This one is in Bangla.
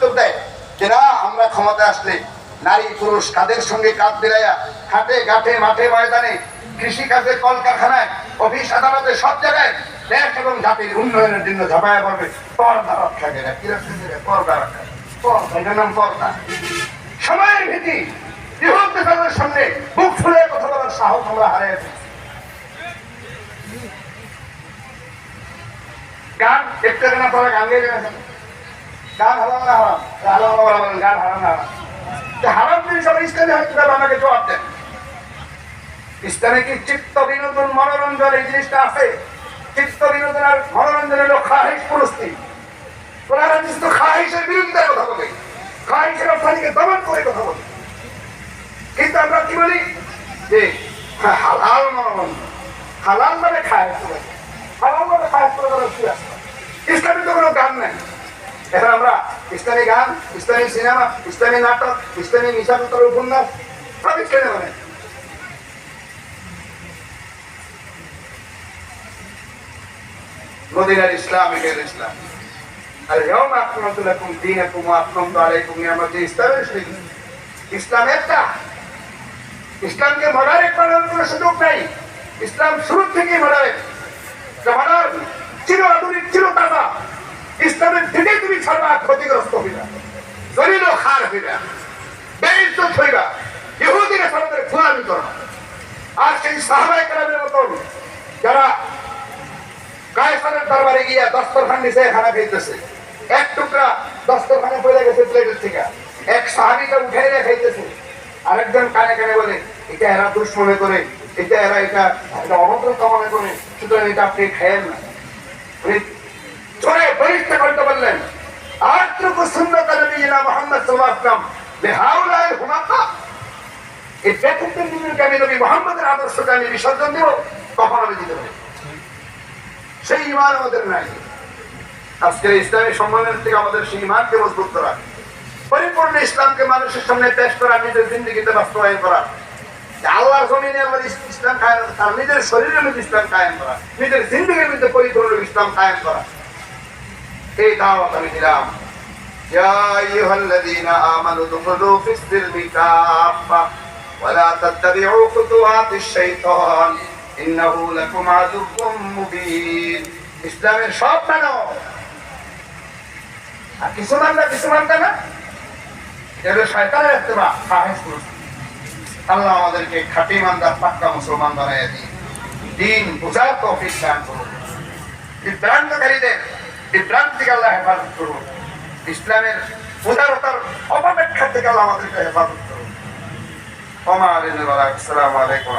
উত্তর দেয় যে না, আমরা ক্ষমতা আসলে নারী পুরুষ কাদের সঙ্গে কাঁধ মিলাইয়া হাটে ঘাটে মাঠে ময়দানে কৃষি কাজে কলকারখানায় অফিস আদালতে সব জায়গায় দেশ এবং জাতির উন্নয়নের জন্য ঝাঁপায়া পড়বে। পর্দা রক্ষা করে কি রক্ষা করে? পর্দা রক্ষা, পর্দা, এটার নাম পর্দা। সময়ের ভীতি, ইহুদিদের সামনে বুক ফুলে কথা বলার সাহস আমরা হারিয়ে ফেলছি। গান দেখতে না, তারা গান গেয়ে গেছেন। গান হারাম না হারাম? গান হারাম না হারাম? হারাম জিনিস আবার ইসলামে হয়তো আমাকে জবাব দেন। ইসলামে কি চিত্ত বিনোদন মনোরঞ্জন এই জিনিসটা আছে? চিত্ত বিনোদন আর মনোরঞ্জন হলো খাহিশ পুরস্তি। কোরআন হাদিস তো খাহিশের বিরুদ্ধে কথা বলে, খাহিশের অর্থাৎকে দমন করে কথা বলে। কিন্তু আমরা কি বলি যে হালাল মনোরঞ্জন, হালাল মানে খাহিশ করে, হালাল মানে খাহিশ করে কি আছে? ইসলামে তো কোনো গান নাই। এখন আমরা ইসলামী গান, ইসলামী সিনেমা, ইসলামী নাটক, ইসলামী নিশাপত্র উপন্যাস সব ইসলামে মানে। মদিনার ইসলাম এর ইসলাম। আর ইয়াউমা আকমালতু লাকুম দীনাকুম ওয়া আতমামতু আলাইকুম নি'মাতি, ইসলামের শরীক। ইসলাম একটা, ইসলামকে মডারেট বানানোর কোনো সুযোগ নাই। ইসলাম শুরু থেকেই মডারেট, মডার্ন, চির আধুনিক, চির তাজা। ইসলামের দিকে তুমি সর্বা ক্ষতিগ্রস্ত হইবা, জলিল ও খার হইবা, বেইজ্জত হইবা, ইহুদিরা সর্বদের গোলামি করো। আর সেই সাহাবায়ে কেরামের মতন যারা কায়সারের দরবারে গিয়া দস্তরখান নিচে খানা খাইতেছে, এক টুকরা দস্তরখানে পড়ে গেছে প্লেটের থেকে, এক সাহাবীকে উঠাই রেখে খাইতেছে, আরেকজন কানে কানে বলে এটা এরা দুষ মনে করে, এটা এরা এটা অভদ্রতা মনে করে, সুতরাং এটা আপনি খায়েন না। জোরে বলিষ্ঠ করতে বললেন আত্রুকু সুন্নাত নবিয়িনা মুহাম্মদ সাল্লাল্লাহু আলাইহি ওয়াসাল্লাম বিহাউলাই হুমাকা, এই বেকুবদের নিয়মকে আমি নবী মুহাম্মদের আদর্শকে আমি বিসর্জন দেব, কখন আমি দিতে পারি? সেই ঈমান আমাদের নাই। আজকের ইসলামী সম্মেলন থেকে আমাদের সেই ঈমানকে মজবুত করা, পরিপূর্ণ ইসলামকে মানুষের সামনে পেশ করা, নিজের জিন্দেগিতে বাস্তবায়ন করা, আল্লাহর জমিনে আমাদের ইসলাম কায়েম, তার নিজের শরীরের মধ্যে ইসলাম কায়েম করা, নিজের জিন্দেগির মধ্যে পরিপূর্ণ ইসলাম কায়েম করা, এই দাওয়াত আমি দিলাম। ইয়া আইয়ুহাল্লাযীনা আমানু দুখুলু ফিস-সিলমি কাফা ওয়া লা তাত্তাবিউ খুতুওয়াতিশ শাইতান ইন্নাহু লাকুম আদুউম মুবিন। ইসলামের সব মানো, আর কিছু মানবে না, এটা শয়তানের ইত্তেবা, খাহিশ পুরস্তি। আল্লাহ আমাদেরকে খাঁটি ইমানদার পাক্কা মুসলমান বানাইয়া দিন, দ্বীন বুঝার তৌফিক দান করুন। বিভ্রান্তকারীদের বিভ্রান্তি থেকে আল্লাহ হেফাজত করুন, ইসলামের উদারতার অপব্যাখ্যা থেকে আল্লাহ আমাদেরকে হেফাজত করুন। আসসালামু আলাইকুম।